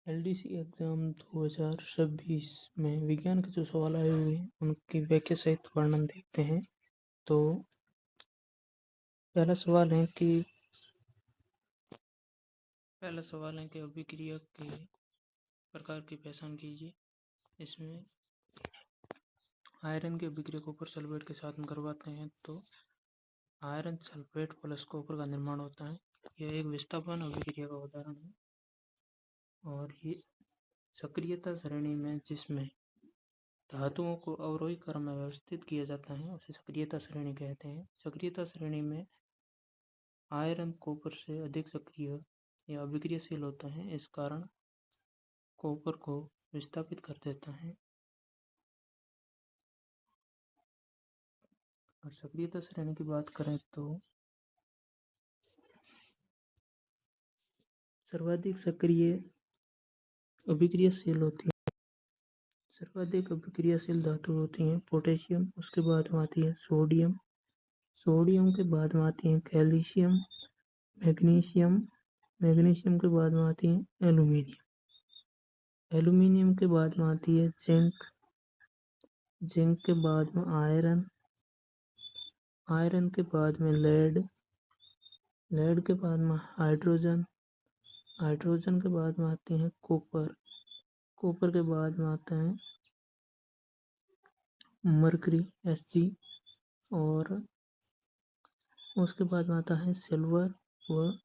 LDC exam 2026 में विज्ञान के जो सवाल आए हुए हैं उनकी व्याख्या सहित वर्णन देखते हैं। तो पहला सवाल है कि अभिक्रिया के प्रकार की पहचान कीजिए। इसमें आयरन की अभिक्रिया कॉपर सल्फेट के साथ में करवाते हैं तो आयरन सल्फेट प्लस कॉपर का निर्माण होता है। यह एक विस्थापन अभिक्रिया का उदाहरण है और ये सक्रियता श्रेणी में जिसमें धातुओं को अवरोही क्रम में व्यवस्थित किया जाता है उसे सक्रियता श्रेणी कहते हैं। सक्रियता श्रेणी में आयरन कॉपर से अधिक सक्रिय या अभिक्रियाशील होता है, इस कारण कॉपर को विस्थापित कर देता है। और सक्रियता श्रेणी की बात करें तो सर्वाधिक सक्रिय अभिक्रियाशील होती है। सर्वाधिक अभिक्रियाशील धातु होती हैं पोटेशियम, उसके बाद में आती है सोडियम, सोडियम के बाद में आती है कैल्शियम, मैग्नीशियम, मैग्नीशियम के बाद में आती है एल्यूमिनियम, एल्यूमिनियम के बाद में आती है जिंक, जिंक के बाद में आयरन, आयरन के बाद में लेड, लेड के बाद में हाइड्रोजन, हाइड्रोजन के बाद में आते हैं कॉपर, कॉपर के बाद में आता है मरकरी Hg और उसके बाद में आता है सिल्वर व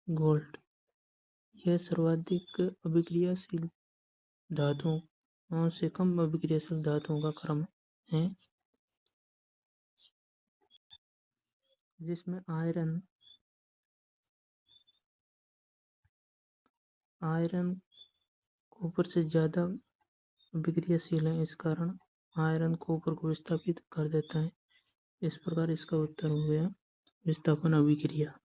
गोल्ड। यह सर्वाधिक अभिक्रियाशील धातुओं से कम अभिक्रियाशील धातुओं का क्रम है, जिसमें आयरन कॉपर से ज़्यादा अभिक्रियाशील है, इस कारण आयरन कॉपर को विस्थापित कर देता है। इस प्रकार इसका उत्तर हो गया विस्थापन अभिक्रिया।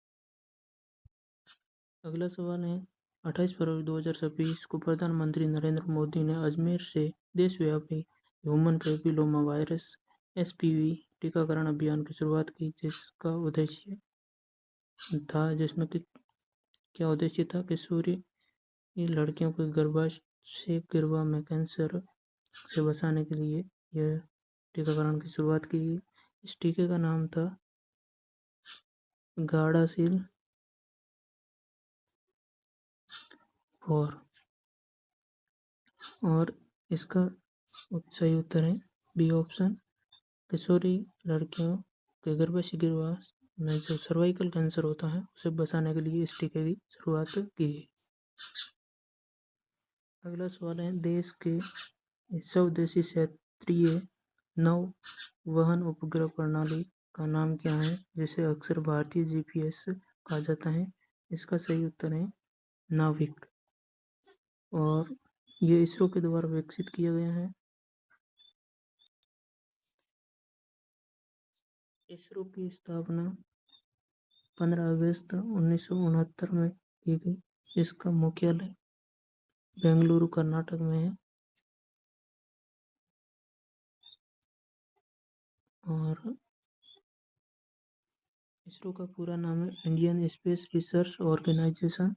अगला सवाल है 28 फरवरी 2026 को प्रधानमंत्री नरेंद्र मोदी ने अजमेर से देशव्यापी ह्यूमन पैपिलोमा वायरस एसपीवी टीकाकरण अभियान की शुरुआत की, जिसका उद्देश्य था जिसमें कि क्या उद्देश्य था किशोरी लड़कियों के गर्भाशय गिरवा में कैंसर से बचाने के लिए यह टीकाकरण की शुरुआत की गई। इस टीके का नाम था गार्डासिल 4 और इसका सही उत्तर है बी ऑप्शन। किशोरी लड़कियों के गर्भाशय गिरवा में जो सर्वाइकल कैंसर होता है उसे बचाने के लिए इस टीके की शुरुआत की गई। अगला सवाल है देश के स्वदेशी क्षेत्रीय नौ वहन उपग्रह प्रणाली का नाम क्या है, जिसे अक्सर भारतीय जीपीएस कहा जाता है। इसका सही उत्तर है नाविक और ये इसरो के द्वारा विकसित किया गया है। इसरो की स्थापना 15 अगस्त 1969 में की गई। इसका मुख्यालय बेंगलुरु कर्नाटक में है और इसरो का पूरा नाम है इंडियन स्पेस रिसर्च ऑर्गेनाइजेशन।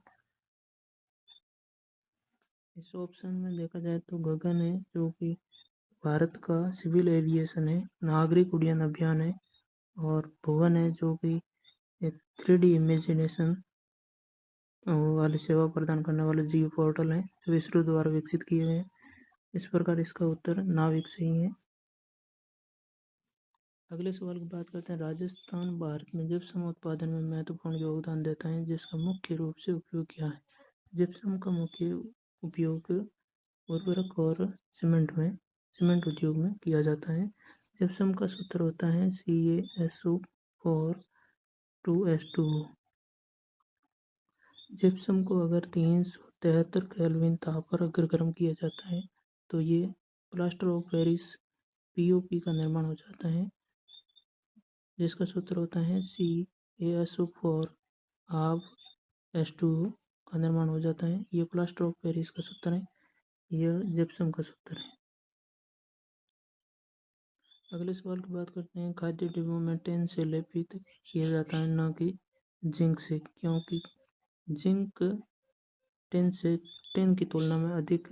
इस ऑप्शन में देखा जाए तो गगन है जो कि भारत का सिविल एविएशन है, नागरिक उड्डयन अभियान है और भुवन है जो कि 3D इमेजिनेशन वाली सेवा प्रदान करने वाले जियो पोर्टल है जो इसरो द्वारा विकसित किए गए हैं। इस प्रकार इसका उत्तर नाविक सही है। अगले सवाल की बात करते हैं राजस्थान भारत में जिप्सम उत्पादन में महत्वपूर्ण योगदान देता है, जिसका मुख्य रूप से उपयोग क्या है। जिप्सम का मुख्य उपयोग उर्वरक और सीमेंट उद्योग में किया जाता है। जिप्सम का सूत्र होता है CaSO4 2H2O। जिप्सम को अगर 373 केल्विन ताप पर अगर गर्म किया जाता है तो ये प्लास्टर ऑफ पेरिस POP का निर्माण हो जाता है, जिसका सूत्र होता है CaSO4 हाफ H2O का निर्माण हो जाता है। ये प्लास्टर ऑफ पेरिस का सूत्र है, यह जिप्सम का सूत्र है। अगले सवाल की बात करते हैं खाद्य डिब्बों में टिन से लेपित किया जाता है न कि जिंक से, क्योंकि जिंक टिन की तुलना में अधिक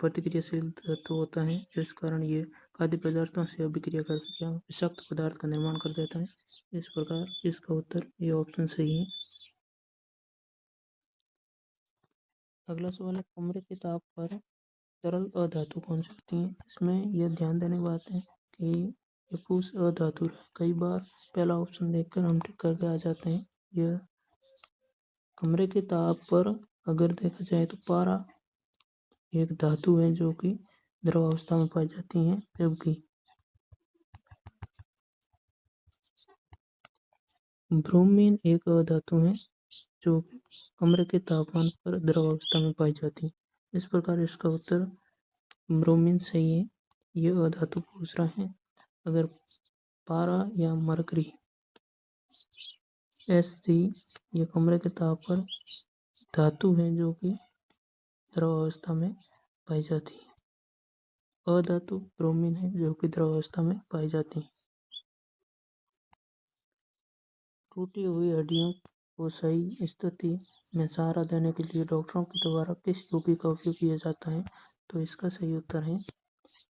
प्रतिक्रियाशील तत्व होता है, जिस कारण ये खाद्य पदार्थों से अभिक्रिया करके विषाक्त पदार्थ का निर्माण कर देता है। इस प्रकार इसका उत्तर ये ऑप्शन सही है। अगला सवाल है, कमरे के ताप पर तरल अधातु कौन सी होती है? इसमें यह ध्यान देने की बात है कि ये पूछ अधातु है। कई बार पहला ऑप्शन देखकर हम टिक करके आ जाते हैं। यह कमरे के ताप पर अगर देखा जाए तो पारा एक धातु है जो कि द्रव अवस्था में पाई जाती है, जबकि ब्रोमीन एक अधातु है जो कि कमरे के तापमान पर द्रव अवस्था में पाई जाती है। इस प्रकार इसका उत्तर ब्रोमीन सही है। यह अधातु पूछ रहा है। अगर पारा या मरकरी Sc ये कमरे के ताप पर धातु है जो कि द्रव अवस्था में पाई जाती है। अधातु ब्रोमीन है जो कि द्रव अवस्था में पाई जाती है। टूटी हुई हड्डियों को सही स्थिति में सहारा देने के लिए डॉक्टरों के द्वारा किस यूपी का उपयोग किया जाता है? तो इसका सही उत्तर है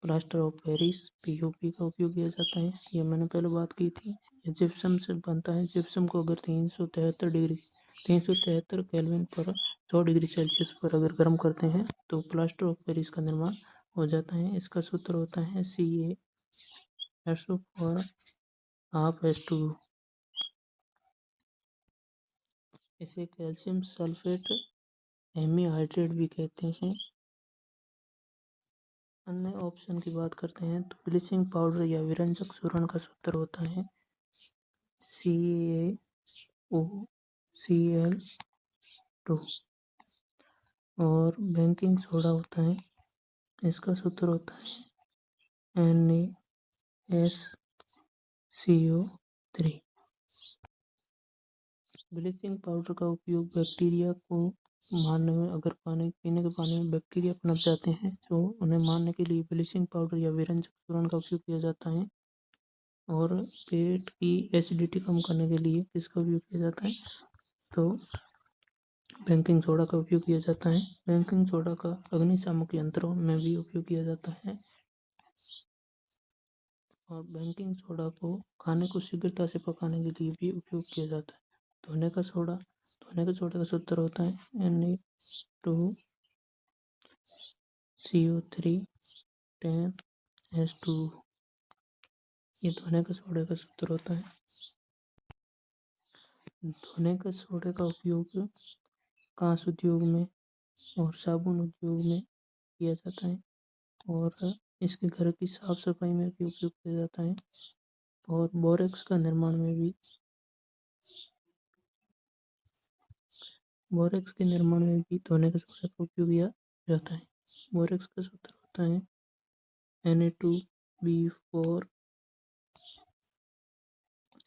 प्लास्टर ऑफ पेरिस पीओपी का उपयोग किया जाता है। ये मैंने पहले बात की थी। ये जिप्सम से बनता है। जिप्सम को अगर 373 केल्विन पर 100 डिग्री सेल्सियस पर अगर गर्म करते हैं तो प्लास्टर ऑफ पेरिस का निर्माण हो जाता है। इसका सूत्र होता है CaSO और हाफ H2O। इसे कैल्शियम सल्फेट हेमीहाइड्रेट भी कहते हैं। अन्य ऑप्शन की बात करते हैं तो ब्लीचिंग पाउडर या विरंजक चूर्ण का सूत्र होता है CaOCl2 और बेकिंग सोडा होता है। इसका सूत्र होता है NaSCO3। ब्लीचिंग पाउडर का उपयोग बैक्टीरिया को मारने में, अगर पीने के पानी में बैक्टीरिया पनप जाते हैं तो उन्हें मारने के लिए ब्लीचिंग पाउडर या विरंजक चूर्ण का उपयोग किया जाता है। और पेट की एसिडिटी कम करने के लिए किसका उपयोग किया जाता है? तो बेकिंग सोडा का उपयोग किया जाता है। बेकिंग सोडा का अग्निशामक यंत्रों में भी उपयोग किया जाता है और बेकिंग सोडा को खाने को शीघ्रता से पकाने के लिए भी उपयोग किया जाता है। धोने का सोडा का सूत्र होता है Na2CO3 10H2। ये धोने का सोडे का सूत्र होता है। धोने का सोडे का उपयोग कांस उद्योग में और साबुन उद्योग में किया जाता है और इसके घर की साफ सफाई में भी उपयोग किया जाता है और बोरेक्स के निर्माण में भी धोने के सोडे का उपयोग किया जाता है। बोरेक्स का सूत्र होता है Na2B4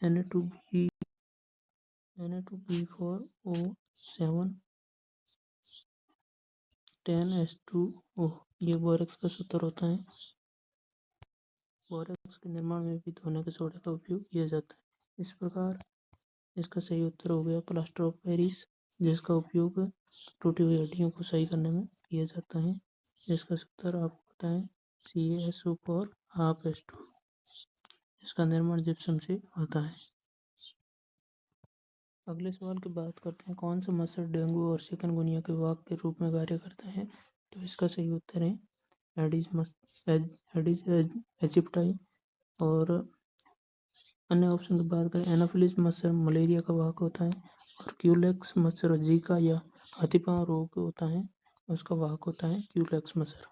Na2B4O7 10H2O। ये बोरेक्स का सूत्र होता है। बोरेक्स के निर्माण में भी धोने के सोडे का उपयोग किया जाता है। इस प्रकार इसका सही उत्तर हो गया प्लास्टर ऑफ पेरिस, जिसका उपयोग टूटी हुई हड्डियों को सही करने में किया जाता है। इसका सूत्र आपको पता है CaSO4 हाफ H2। इसका निर्माण जिप्सम से होता है। अगले सवाल की बात करते हैं, कौन सा मच्छर डेंगू और चिकनगुनिया के वाहक के रूप में कार्य करता है? तो इसका सही उत्तर है एडिस एजिप्टाई। और अन्य ऑप्शन की बात करें, एनाफिलिस मच्छर मलेरिया का वाहक होता है और क्यूलेक्स मच्छर जीका या हाथीपांव रोग होता है, उसका वाहक होता है क्यूलेक्स मच्छर।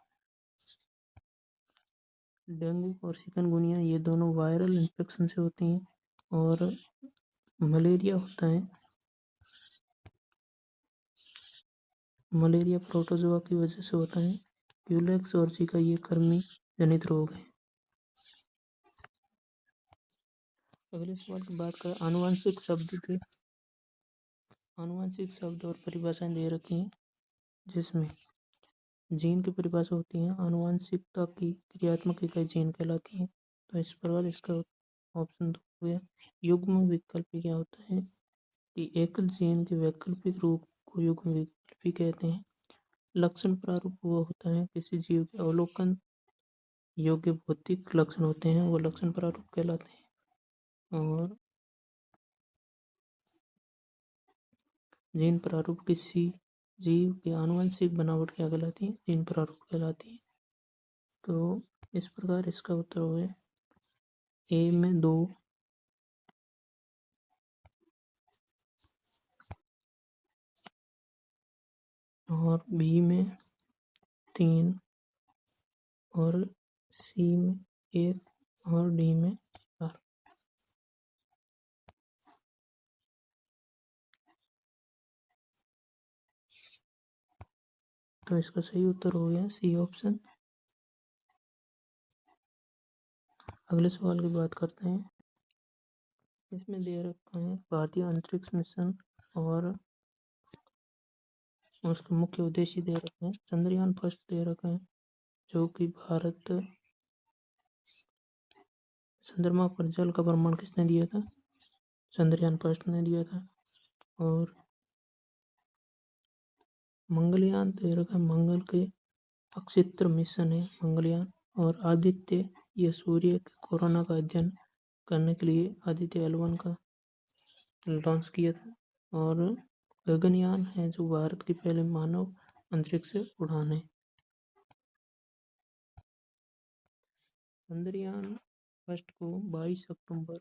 डेंगू और चिकनगुनिया ये दोनों वायरल इन्फेक्शन से होती हैं और मलेरिया होता है, मलेरिया प्रोटोजोआ की वजह से होता है। क्यूलेक्स और जीका ये कृमि जनित रोग है। अगले सवाल की बात करें, आनुवंशिक शब्द और परिभाषाएं दे रखी हैं, जिसमें जीन की परिभाषा होती है। आनुवंशिकता की क्रियात्मक इकाई जीन कहलाती है। तो इस प्रकार इसका ऑप्शन 2 हुआ। युग्म विकल्पी क्या होता है कि एकल जीन के वैकल्पिक रूप को युग्म विकल्पी कहते हैं। लक्षण प्रारूप वो होता है किसी जीव के अवलोकन योग्य भौतिक लक्षण होते हैं, वो लक्षण प्रारूप कहलाते हैं। और जीन प्रारूप किसी जीव के आनुवंशिक बनावट क्या कहलाती है? जीन प्रारूप कहलाती है। तो इस प्रकार इसका उत्तर हो गया ए में 2, और बी में 3, और सी में 1, और डी में 4। तो इसका सही उत्तर हो गया सी ऑप्शन। अगले सवाल की बात करते हैं। इसमें दे रखा है भारतीय अंतरिक्ष मिशन और उसका मुख्य उद्देश्य दे रखे हैं। चंद्रयान फर्स्ट दे रखा है, जो कि भारत चंद्रमा पर जल का प्रमाण किसने दिया था? चंद्रयान फर्स्ट ने दिया था। और मंगलयान दे रखा है, मंगल के अक्षित्र मिशन है मंगलयान। और आदित्य, यह सूर्य के कोरोना का अध्ययन करने के लिए आदित्य L1 का लॉन्च किया था। और गगनयान है जो भारत की पहले मानव अंतरिक्ष उड़ान है। चंद्रयान फर्स्ट को 22 अक्टूबर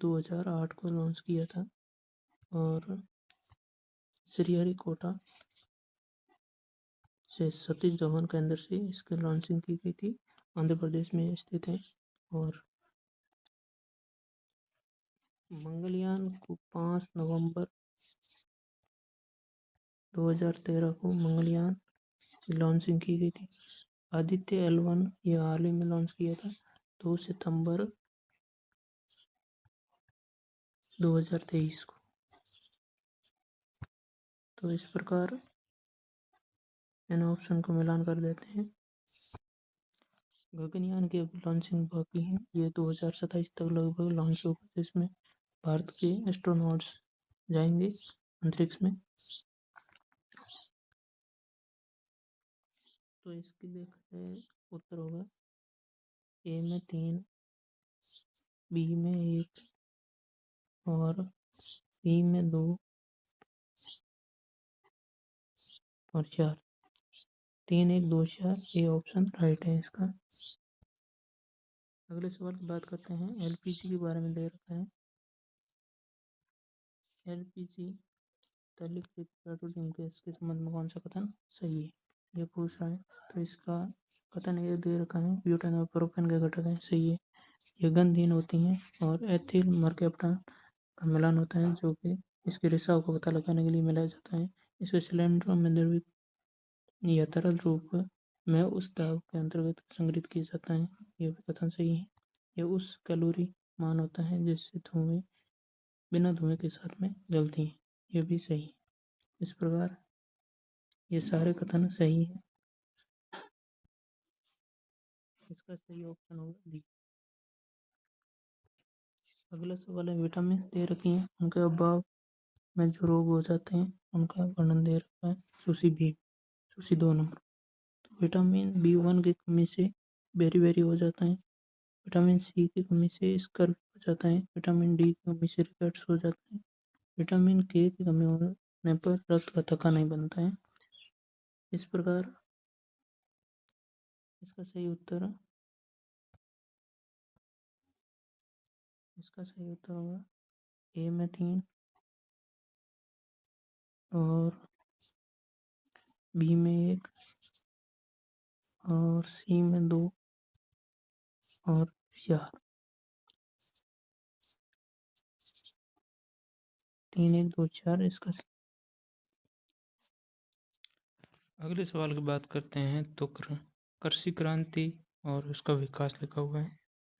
2008 को लॉन्च किया था। और श्रीहरिकोटा से सतीश धवन केंद्र से इसकी लॉन्चिंग की गई थी। आंध्र प्रदेश में स्थित है। और मंगलयान को 5 नवंबर 2013 को मंगलयान की लॉन्चिंग की गई थी। आदित्य L1 ये हाल ही में लॉन्च किया था 2 सितंबर 2023 को। तो इस प्रकार इन ऑप्शन को मिलान कर देते हैं। गगनयान की अभी लॉन्चिंग बाकी है, ये 2027 तक लगभग लॉन्च होगा, जिसमें भारत के एस्ट्रोनॉट्स जाएंगे अंतरिक्ष में। तो इसकी देखा जाए उत्तर होगा ए में 3, बी में 1, और सी में 2, और 4। 3, 1, 2, 4 ये ऑप्शन राइट है इसका। अगले सवाल की बात करते हैं। एलपीजी के बारे में दे रखा है। एलपीजी तरलीकृत पेट्रोलियम गैस के संबंध में कौन सा कथन सही है, ये पूछ रहा है। तो इसका कथन ये दे रखा है ब्यूटेन और प्रोपेन के घटक हैं, सही है। ये गंधहीन होती हैं और एथिल मर्केप्टान का मिलान होता है, जो कि इसके रिसाव को पता लगाने के लिए मिलाया जाता है। इसे सिलेंडरों में द्रवित या तरल रूप में उस दाब के अंतर्गत संग्रहित किया जाता है, ये भी कथन सही है। यह उस कैलोरी मान होता है जिससे धुएं बिना धुएं के साथ में जलती हैं, ये भी सही है। इस प्रकार ये सारे कथन सही है। इसका सही ऑप्शन होगा डी। अगला सवाल है विटामिन दे रखी हैं, उनके अभाव में जो रोग हो जाते हैं उनका वर्णन दे रखा है। सूची 2 नंबर। तो विटामिन B1 की कमी से बेरी हो जाता है। विटामिन सी की कमी से स्कर्वी हो जाता है। विटामिन डी की कमी से रिकेट्स हो जाता है। विटामिन के की कमी होने पर रक्त का थक्का नहीं बनता है। इस प्रकार इसका सही उत्तर होगा ए में 3, और बी में 1, और सी में 2, और 4। 3, 1, 2, 4 इसका। अगले सवाल की बात करते हैं। तो कृषि क्रांति और उसका विकास लिखा हुआ है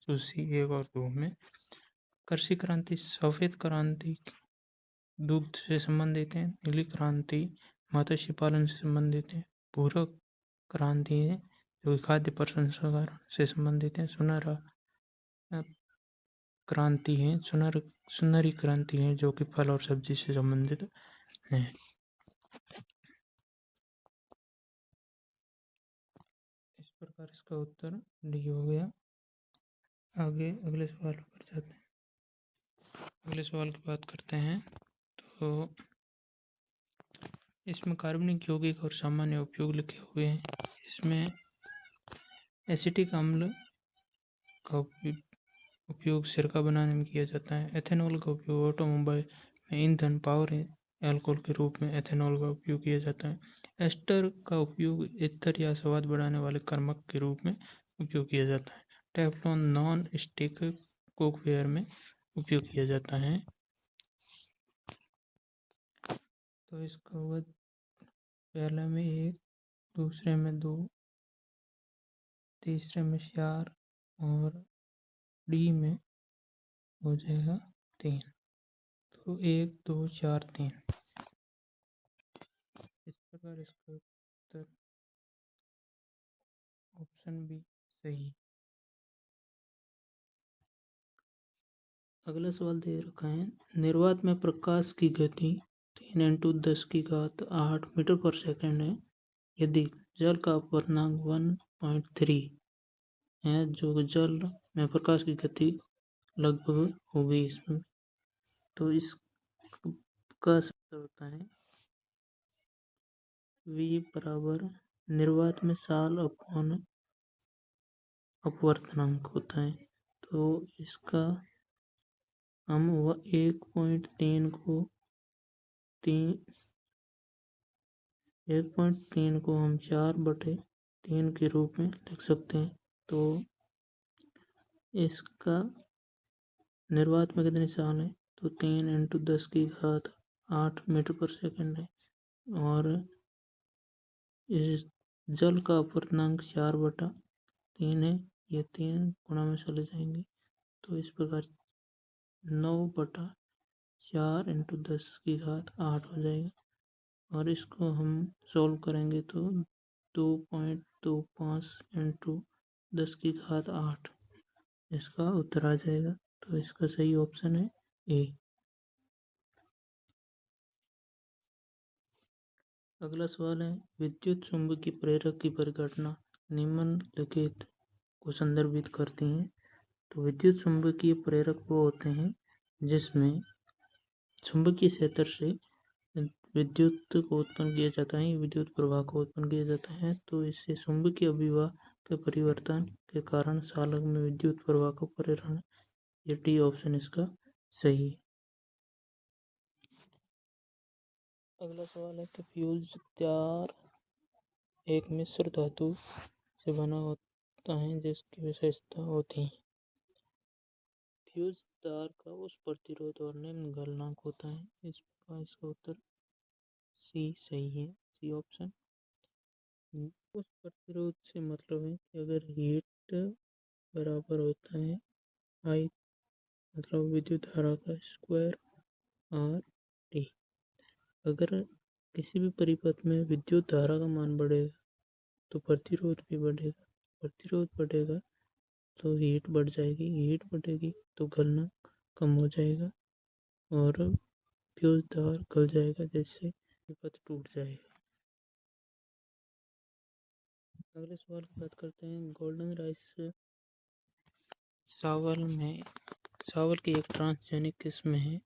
सूची 1 और 2 में। कृषि क्रांति सफेद क्रांति दुग्ध से संबंधित है। नीली क्रांति मत्स्य पालन से संबंधित है। भूरा क्रांति है जो खाद्य प्रसंस्करण से संबंधित है। सुनहरा क्रांति है, सुनहरी क्रांति है, जो कि फल और सब्जी से संबंधित है। इस प्रकार इसका उत्तर डी हो गया। आगे अगले सवाल पर जाते हैं। अगले सवाल की बात करते हैं तो इसमें कार्बनिक यौगिक और सामान्य उपयोग लिखे हुए हैं। इसमें एसिटिक अम्ल का उपयोग सिरका बनाने में किया जाता है। एथेनॉल का उपयोग ऑटोमोबाइल में ईंधन पावर एल्कोहल के रूप में एथेनॉल का उपयोग किया जाता है। एस्टर का उपयोग इत्र या स्वाद बढ़ाने वाले कर्मक के रूप में उपयोग किया जाता है। टेफ्लॉन नॉन स्टिक कुकवेयर में उपयोग किया जाता है। तो इसका होगा पहले में 1, दूसरे में 2, तीसरे में 4 और डी में हो जाएगा 3। तो 1, 2, 4, 3। इस प्रकार इसका उत्तर ऑप्शन बी सही। अगला सवाल दे रखा है, निर्वात में प्रकाश की गति 3 × 10⁸ मीटर पर सेकंड है। यदि जल का अपवर्तनांक 1.3 है, जो जल में प्रकाश की गति लगभग होगी इसमें, तो इसका सूत्र होता है V बराबर निर्वात में साल अपॉन अपवर्तनांक होता है। तो इसका हम 1.3 को 4/3 के रूप में लिख सकते हैं। तो इसका निर्वात में कितने साल है, तो 3 × 10⁸ मीटर पर सेकंड है। और इस जल का अपवर्तनांक 4/3 है। ये 3 गुणा में चले जाएंगे, तो इस प्रकार 9/4 × 10⁸ हो जाएगा। और इसको हम सॉल्व करेंगे तो 2.25 × 10⁸ इसका उत्तर आ जाएगा। तो इसका सही ऑप्शन है ए। अगला सवाल है, विद्युत चुंबकीय प्रेरक की परिघटना निम्नलिखित को संदर्भित करती हैं। तो विद्युत चुंबकीय प्रेरक वो होते हैं जिसमें चुंबकीय क्षेत्र से विद्युत को उत्पन्न किया जाता है, विद्युत प्रवाह को उत्पन्न किया जाता है। तो इससे चुंबकीय अभिवाह के परिवर्तन के कारण चालक में विद्युत प्रवाह का प्रेरण, ये डी ऑप्शन इसका सही है। अगला सवाल है कि फ्यूज तार एक मिश्र धातु से बना होता है जिसकी विशेषता होती है। फ्यूज तार का उस प्रतिरोध और निम्न गलनांक होता है। इसका उत्तर सी सही है, सी ऑप्शन। उस प्रतिरोध से मतलब है कि अगर हीट बराबर होता है आई, मतलब विद्युत धारा का स्क्वायर आर टी। अगर किसी भी परिपथ में विद्युत धारा का मान बढ़ेगा तो प्रतिरोध भी बढ़ेगा, प्रतिरोध बढ़ेगा तो हीट बढ़ जाएगी, हीट बढ़ेगी तो गलना कम हो जाएगा और फ्यूज तार गल जाएगा, जिससे परिपथ टूट जाएगा। अगले सवाल की बात करते हैं, गोल्डन राइस चावल की एक ट्रांसजेनिक किस्म है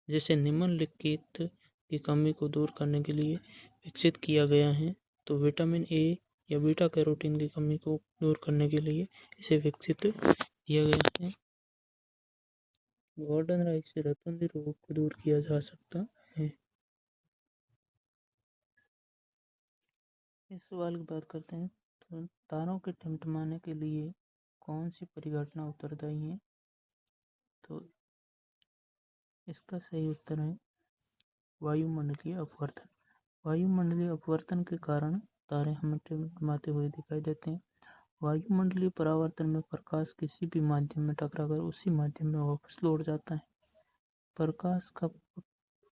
जिसे निम्नलिखित की कमी को दूर करने के लिए विकसित किया गया है। तो विटामिन ए या बीटा कैरोटीन की कमी को दूर करने के लिए इसे विकसित किया गया है। गोल्डन राइस से रतौंधी रोग को दूर किया जा सकता है। इस सवाल की बात करते हैं, तो तारों के टिमटिमाने के लिए कौन सी परिघटना उत्तरदायी है। तो इसका सही उत्तर है वायुमंडलीय अपवर्तन। वायुमंडलीय अपवर्तन के कारण तारे हमें टिमटिमाते हुए दिखाई देते हैं। वायुमंडलीय परावर्तन में प्रकाश किसी भी माध्यम में टकराकर उसी माध्यम में वापस लौट जाता है। प्रकाश का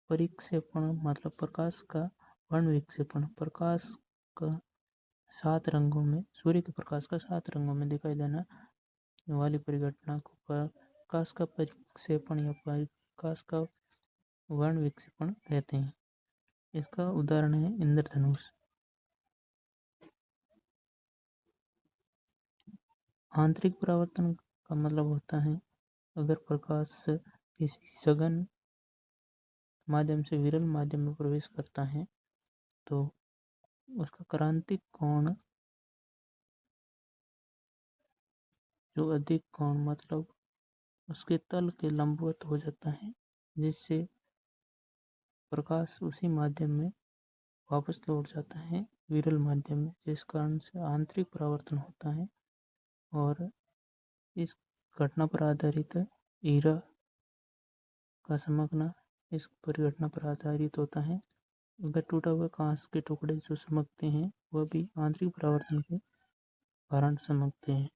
परिक्षेपण मतलब प्रकाश का वर्ण विक्षेपण, प्रकाश का 7 रंगों में, सूर्य के प्रकाश का 7 रंगों में दिखाई देना वाली परिघटना को प्रकाश का परिक्षेपण या प्रकाश का वर्ण विक्षेपण कहते हैं। इसका उदाहरण है इंद्रधनुष। आंतरिक परावर्तन का मतलब होता है अगर प्रकाश किसी सघन माध्यम से विरल माध्यम में प्रवेश करता है तो उसका क्रांतिक कोण जो अधिक कोण मतलब उसके तल के लंबवत हो जाता है, जिससे प्रकाश उसी माध्यम में वापस लौट जाता है विरल माध्यम में, जिस कारण से आंतरिक परावर्तन होता है। और इस घटना पर आधारित हीरा का चमकना इस परिघटना पर आधारित होता है। अगर टूटा हुआ कांच के टुकड़े जो चमकते हैं वह भी आंतरिक परावर्तन के कारण चमकते हैं।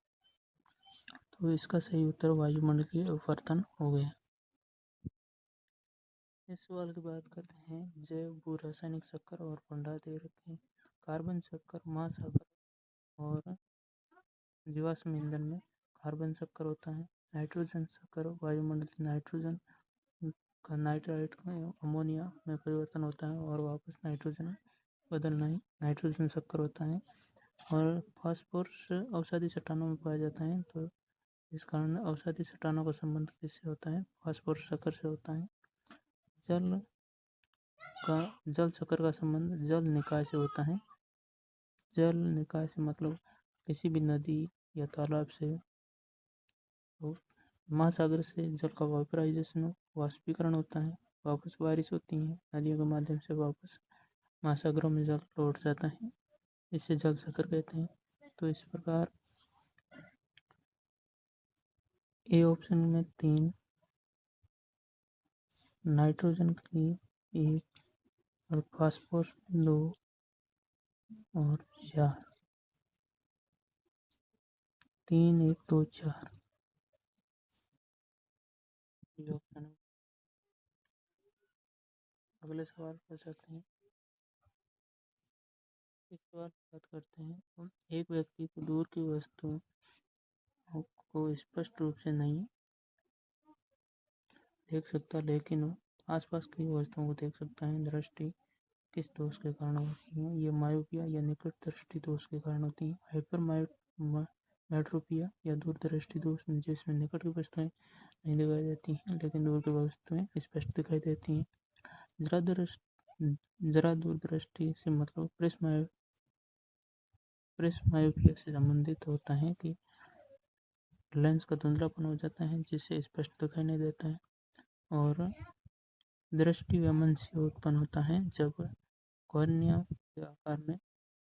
तो इसका सही उत्तर वायुमंडलीय अपवर्तन हो गया। इस सवाल की बात करते हैं जैव भू रासायनिक चक्कर और भंडार दे रखे हैं। कार्बन चक्कर महासागर और जीवाश्म ईंधन में कार्बन चक्कर होता है। नाइट्रोजन चक्कर वायुमंडलीय नाइट्रोजन का नाइट्राइट अमोनिया में परिवर्तन होता है और वापस नाइट्रोजन में बदलना ही नाइट्रोजन चक्कर होता है। और फास्फोरस औषधि चट्टानों में पाया जाता है, तो इस कारण औषधि चट्टानों का संबंध किससे होता है? फास्फोरस चक्कर से होता है। जल चक्कर का संबंध जल निकाय से होता है। जल निकाय से मतलब किसी भी नदी या तालाब से तो महासागर से जल का वापराइजेशन वाष्पीकरण होता है, वापस बारिश होती है, नदियों के माध्यम से वापस महासागरों में जल लौट जाता है, इसे जल चक्र कहते हैं। तो इस प्रकार ए ऑप्शन में 3, नाइट्रोजन के लिए 1 और फास्फोरस 2 और 4, 3, 1, 2, 4 ये ऑप्शन है। अगले सवाल पर जाते हैं। इस सवाल की बात करते हैं। एक व्यक्ति को दूर की वस्तु को स्पष्ट रूप से नहीं देख सकता, लेकिन वो आसपास की वस्तुओं को देख सकता है। दृष्टि किस दोष के कारण होती है? ये मायोपिया या निकट दृष्टि दोष के कारण होती है। हाइपर मेट्रोपिया या दूर दृष्टि दोष जिसमें निकट की वस्तुएं नहीं दिखाई देती हैं लेकिन दूर की वस्तुएं स्पष्ट दिखाई देती हैं। जरा दूर दृष्टि से मतलब प्रेसमायोपिया से संबंधित होता है कि लेंस का धुंधलापन हो जाता है जिससे स्पष्ट दिखाई नहीं देता है। और दृष्टि वैमनस्य उत्पन्न होता है जब कॉर्निया के आकार में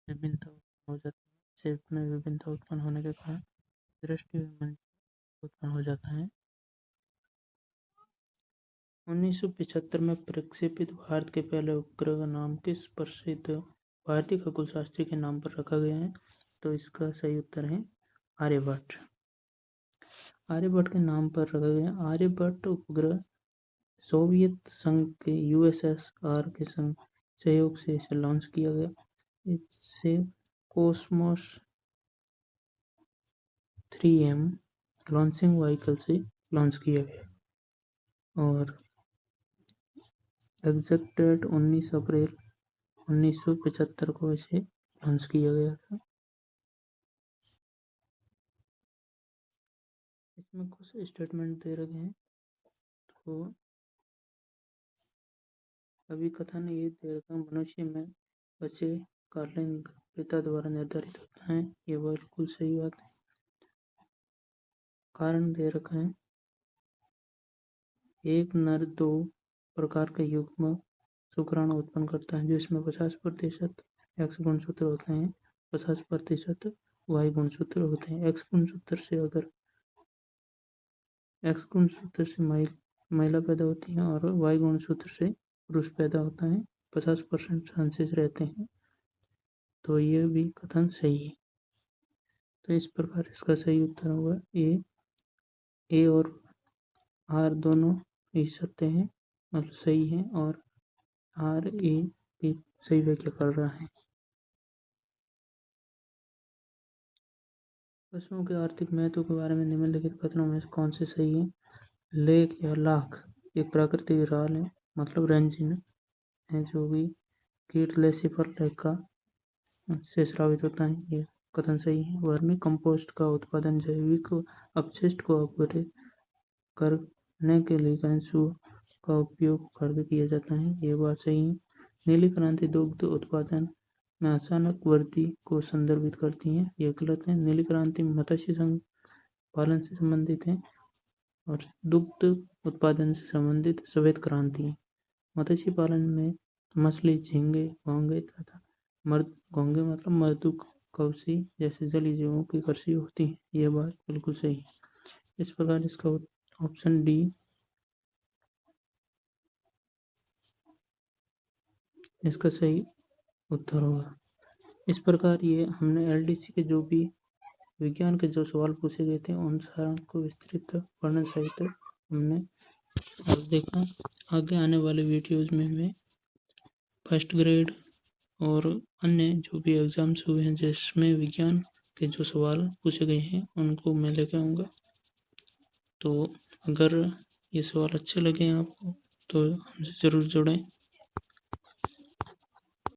विभिन्नता हो जाती है। शेप में विभिन्नता उत्पन्न होने के कारण दृष्टि वैमनस्य उत्पन्न हो जाता है। 1975 में प्रक्षेपित भारत के पहले उपग्रह का नाम किस प्रसिद्ध भारतीय खगोलशास्त्री के नाम पर रखा गया है? तो इसका सही उत्तर है आर्यभट्ट। आर्यभट्ट के नाम पर रखा गया। आर्यभट्ट उपग्रह सोवियत संघ के यूएसएसआर के संग सहयोग से इसे लॉन्च किया गया। इसे कोसमोस 3M लॉन्चिंग व्हीकल से लॉन्च किया गया। और एग्जैक्ट डेट 19 अप्रैल 1975 को इसे लॉन्च किया गया था। इसमें कुछ स्टेटमेंट दे रखे हैं। तो अभी कथन ये दे रखा है, मनुष्य में बच्चे का लिंग पिता द्वारा निर्धारित होता है। ये बिल्कुल सही बात है। कारण दे रखा है, एक नर 2 प्रकार के युग्म शुक्राणु उत्पन्न करता है जिसमें 50% एक्स गुणसूत्र होते हैं, 50% वाई गुणसूत्र होते हैं। एक्स गुणसूत्र से महिला पैदा होती है और वाई गुणसूत्र से पुरुष पैदा होता है। 50% चांसेस रहते हैं। तो यह भी कथन सही है। तो इस प्रकार इसका सही उत्तर होगा ए और आर दोनों ही सत्य हैं, मतलब सही है, और आर ए भी सही व्याख्या कर रहा है। पशुओं के आर्थिक महत्व के बारे में निम्नलिखित कथनों में कौन से सही है? लेक या लाख एक प्राकृतिक विराल है, मतलब रंजीन है, जो भी कीट लेसिफर लेका से स्रावित होता है। ये कथन सही है। वर्मी कंपोस्ट का उत्पादन जैविक अपशिष्ट को अपघटित करने के लिए कंसुआ का उपयोग करके किया जाता है। ये बात सही है। नीली क्रांति दुग्ध उत्पादन में अचानक वृद्धि को संदर्भित करती है। ये गलत है। नीली क्रांति मत्स्य पालन से संबंधित है और दुग्ध उत्पादन से संबंधित श्वेत क्रांति है। मत्स्य पालन में मछली, झींगे, घोंगे तथा घोंगे मतलब मृदुकवची जैसे जलीय जीवों की कृषि होती है। यह बात बिल्कुल सही है। इस प्रकार इसका ऑप्शन डी इसका सही उत्तर होगा। इस प्रकार ये हमने एलडीसी के जो भी विज्ञान के जो सवाल पूछे गए थे उन सारों को विस्तृत वर्णन सहित हमने देखा। आगे आने वाले वीडियोज में मैं फर्स्ट ग्रेड और अन्य जो भी एग्जाम्स हुए हैं जिसमें विज्ञान के जो सवाल पूछे गए हैं उनको मैं लेकर आऊँगा। तो अगर ये सवाल अच्छे लगे आपको तो हमसे ज़रूर जुड़ें।